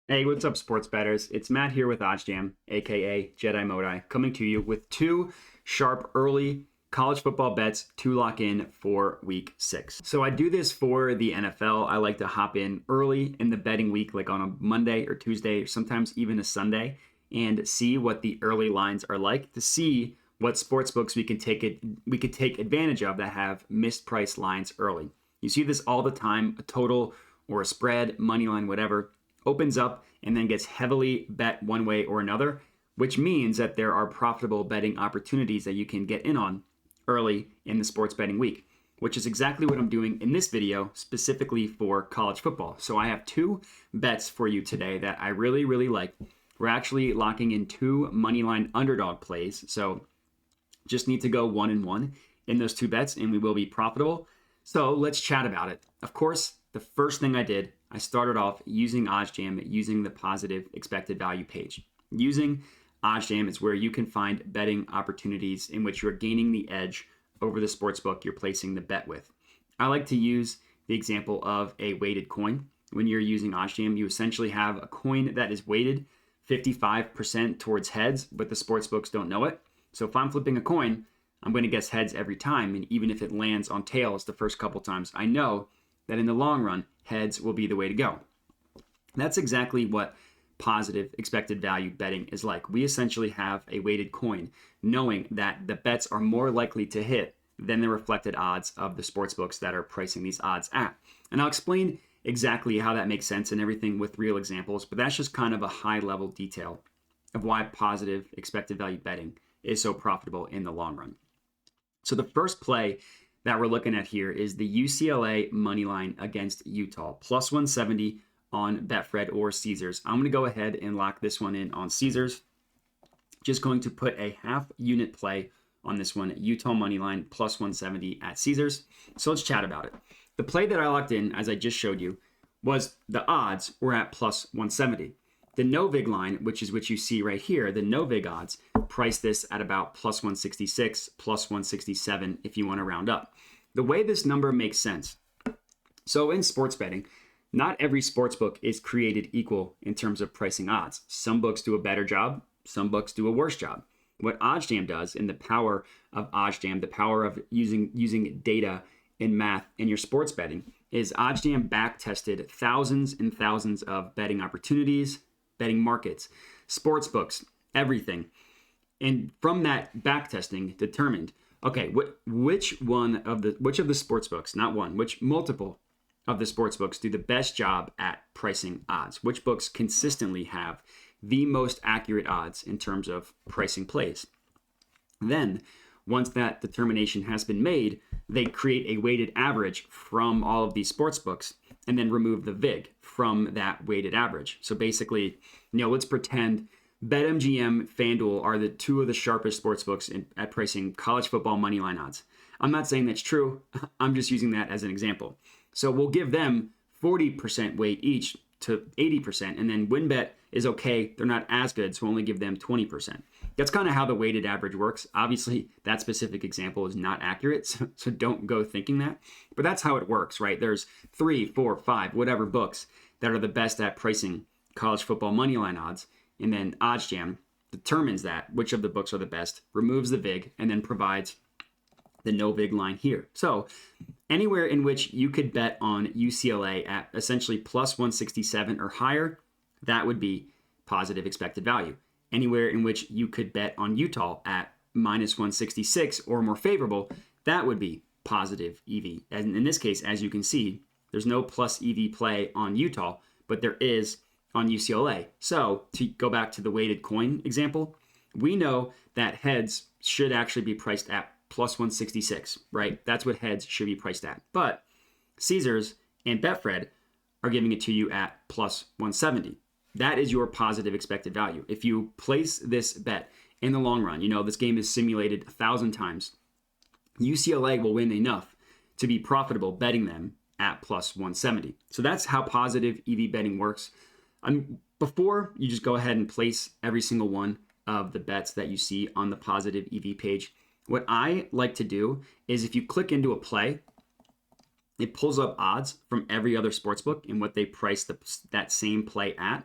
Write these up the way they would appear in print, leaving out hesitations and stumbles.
Hey, what's up, sports bettors? It's Matt here with OddsJam, aka Jedi Modi, coming to you with two sharp early college football bets to lock in for week 6. So I do this for the NFL. I like to hop in early in the betting week, like on a Monday or Tuesday, or sometimes even a Sunday, and see what the early lines are like to see what sports books we can take advantage of that have mispriced lines early. You see this all the time, a total or a spread, money line, whatever opens up and then gets heavily bet one way or another, which means that there are profitable betting opportunities that you can get in on early in the sports betting week, which is exactly what I'm doing in this video specifically for college football. So I have two bets for you today that I really, really like. We're actually locking in two moneyline underdog plays. So just need to go 1-1 in those two bets and we will be profitable. So let's chat about it. Of course, the first thing I did, I started off using OddsJam, using the positive expected value page. Using OddsJam is where you can find betting opportunities in which you're gaining the edge over the sportsbook you're placing the bet with. I like to use the example of a weighted coin. When you're using OddsJam, you essentially have a coin that is weighted 55% towards heads, but the sportsbooks don't know it. So if I'm flipping a coin, I'm going to guess heads every time. And even if it lands on tails the first couple times, I know that in the long run, heads will be the way to go. That's exactly what positive expected value betting is like. We essentially have a weighted coin, knowing that the bets are more likely to hit than the reflected odds of the sports books that are pricing these odds at. And I'll explain exactly how that makes sense and everything with real examples, but that's just kind of a high level detail of why positive expected value betting is so profitable in the long run. So the first play that we're looking at here is the UCLA money line against Utah, plus 170 on Betfred or Caesars. I'm going to go ahead and lock this one in on Caesars. Just going to put a half unit play on this one, Utah money line, plus 170 at Caesars. So let's chat about it. The play that I locked in, as I just showed you, was the odds were at plus 170. The no vig line, which is what you see right here, the no vig odds, price this at about plus 166, plus 167 if you want to round up. The way this number makes sense. So in sports betting, not every sports book is created equal in terms of pricing odds. Some books do a better job, some books do a worse job. What OddsJam does, and the power of OddsJam, the power of using data and math in your sports betting, is OddsJam back tested thousands and thousands of betting opportunities, betting markets, sports books, everything. And from that back testing determined, okay, which of the sports books, not one, which multiple of the sports books do the best job at pricing odds? Which books consistently have the most accurate odds in terms of pricing plays? Then, once that determination has been made, they create a weighted average from all of these sports books and then remove the VIG from that weighted average. So basically, let's pretend BetMGM, FanDuel are the two of the sharpest sports books at pricing college football money line odds. I'm not saying that's true. I'm just using that as an example. So we'll give them 40% weight each to 80%, and then WynnBET is okay. They're not as good, so we'll only give them 20%. That's kind of how the weighted average works. Obviously, that specific example is not accurate, so don't go thinking that. But that's how it works, right? There's 3, 4, 5, whatever books that are the best at pricing college football money line odds, and then OddsJam determines that which of the books are the best, removes the VIG, and then provides the no VIG line here. So anywhere in which you could bet on UCLA at essentially plus 167 or higher, that would be positive expected value. Anywhere in which you could bet on Utah at minus 166 or more favorable, that would be positive EV. And in this case, as you can see, there's no plus EV play on Utah, but there is on UCLA. So to go back to the weighted coin example, we know that heads should actually be priced at plus 166, right? That's what heads should be priced at. But Caesars and Betfred are giving it to you at plus 170. That is your positive expected value. If you place this bet in the long run, this game is simulated 1,000 times. UCLA will win enough to be profitable betting them at plus 170. So that's how positive EV betting works. Before you just go ahead and place every single one of the bets that you see on the positive EV page, what I like to do is if you click into a play, it pulls up odds from every other sportsbook and what they price that same play at.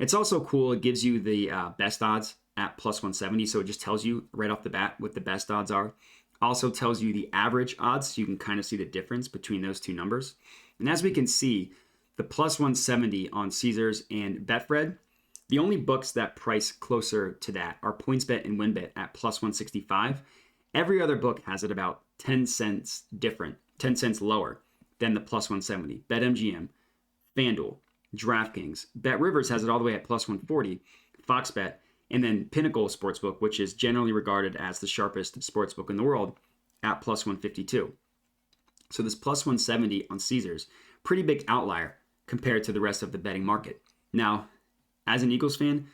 It's also cool. It gives you the best odds at plus 170. So it just tells you right off the bat what the best odds are. Also tells you the average odds, so you can kind of see the difference between those two numbers. And as we can see, the plus 170 on Caesars and Betfred, the only books that price closer to that are PointsBet and WynnBET at plus 165. Every other book has it about 10 cents different, 10 cents lower than the plus 170. BetMGM, FanDuel, DraftKings, BetRivers has it all the way at plus 140, FoxBet, and then Pinnacle Sportsbook, which is generally regarded as the sharpest sportsbook in the world, at plus 152. So this plus 170 on Caesars, pretty big outlier compared to the rest of the betting market. Now, as an Eagles fan,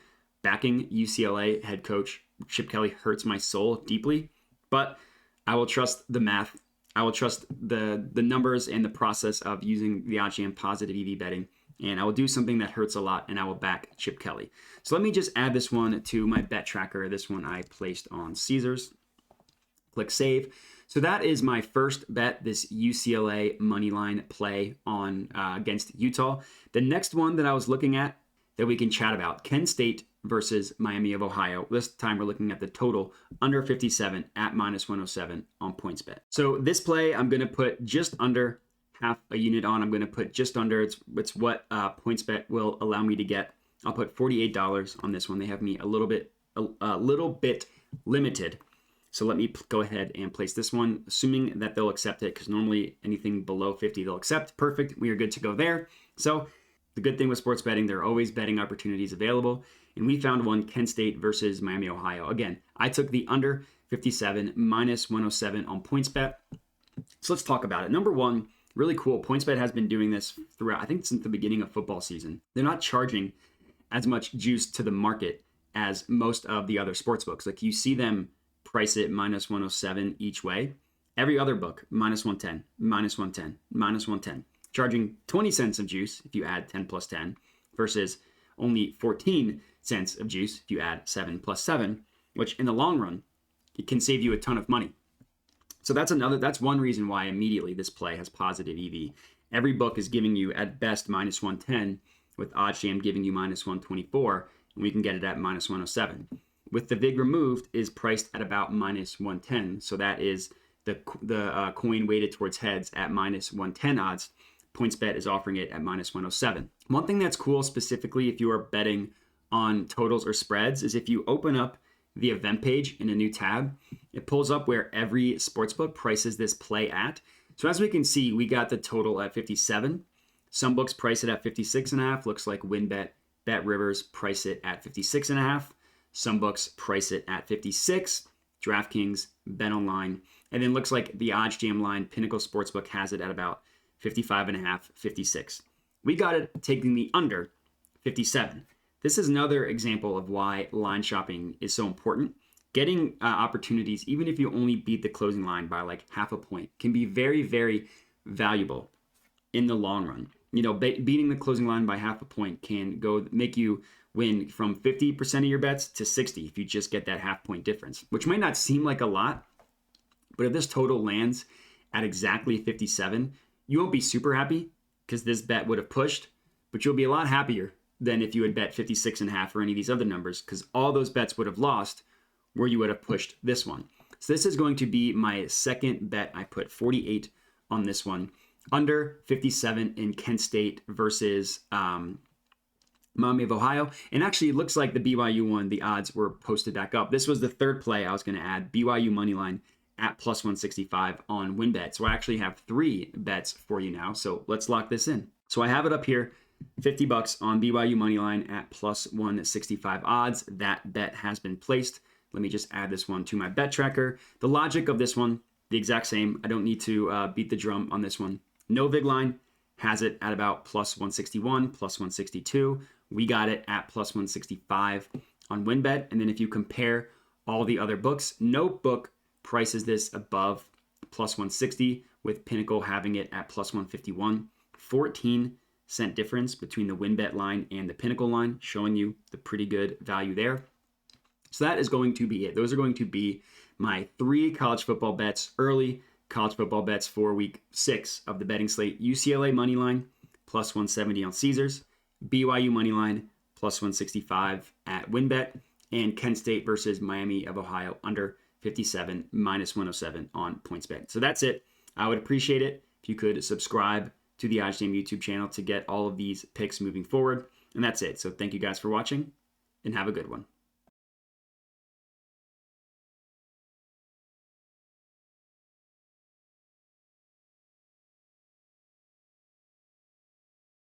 backing UCLA head coach Chip Kelly hurts my soul deeply, but I will trust the math. I will trust the numbers and the process of using the OddsJam Positive EV betting, and I will do something that hurts a lot, and I will back Chip Kelly. So let me just add this one to my bet tracker. This one I placed on Caesars. Click save. So that is my first bet, this UCLA moneyline play on against Utah. The next one that I was looking at that we can chat about, Kent State versus Miami of Ohio. This time we're looking at the total under 57 at minus 107 on PointsBet. So this play I'm going to put just under half a unit on. I'm going to put just under. It's what PointsBet will allow me to get. I'll put $48 on this one. They have me a little bit limited. So let me go ahead and place this one, assuming that they'll accept it, because normally anything below 50 they'll accept. Perfect. We are good to go there. So the good thing with sports betting, there are always betting opportunities available. And we found one, Kent State versus Miami, Ohio. Again, I took the under 57 minus 107 on PointsBet. So let's talk about it. Number one, really cool. PointsBet has been doing this throughout, I think since the beginning of football season. They're not charging as much juice to the market as most of the other sports books. Like you see them price it minus 107 each way. Every other book, minus 110, minus 110, minus 110. Charging 20 cents of juice if you add 10 plus 10 versus only 14 cents of juice if you add 7 plus 7, which in the long run, it can save you a ton of money. So that's one reason why immediately this play has positive EV. Every book is giving you at best minus 110, with OddsJam giving you minus 124, and we can get it at minus 107. With the VIG removed is priced at about minus 110, so that is the coin weighted towards heads at minus 110 odds. PointsBet is offering it at minus 107. One thing that's cool specifically if you are betting on totals or spreads is if you open up the event page in a new tab, it pulls up where every sportsbook prices this play at. So as we can see, we got the total at 57. Some books price it at 56.5. Looks like WynnBET, BetRivers price it at 56.5. Some books price it at 56. DraftKings, BetOnline, and then looks like the OddsJam line, Pinnacle Sportsbook has it at about 55.5, 56. We got it taking the under 57. This is another example of why line shopping is so important. Getting opportunities, even if you only beat the closing line by like half a point, can be very, very valuable in the long run. You know, beating the closing line by half a point can make you win from 50% of your bets to 60 if you just get that half point difference, which might not seem like a lot, but if this total lands at exactly 57, you won't be super happy because this bet would have pushed, but you'll be a lot happier than if you had bet 56.5 or any of these other numbers, because all those bets would have lost where you would have pushed this one. So this is going to be my second bet. I put 48 on this one. Under 57 in Kent State versus Miami of Ohio. And actually, it looks like the BYU one, the odds were posted back up. This was the third play I was going to add, BYU moneyline at plus 165 on WynnBET. So I actually have 3 bets for you now. So let's lock this in. So I have it up here, $50 on BYU moneyline at plus 165 odds. That bet has been placed. Let me just add this one to my bet tracker. The logic of this one, the exact same. I don't need to beat the drum on this one. No VIG line has it at about plus 161, plus 162. We got it at plus 165 on WynnBET. And then if you compare all the other books, no book prices this above plus 160, with Pinnacle having it at plus 151. 14-cent difference between the WynnBET line and the Pinnacle line, showing you the pretty good value there. So that is going to be it. Those are going to be my 3 college football bets, early college football bets for week 6 of the betting slate. UCLA moneyline plus 170 on Caesars, BYU moneyline plus 165 at WynnBET, and Kent State versus Miami of Ohio under 57 minus 107 on PointsBet. So that's it. I would appreciate it if you could subscribe to the OddsJam YouTube channel to get all of these picks moving forward. And that's it. So thank you guys for watching, and have a good one.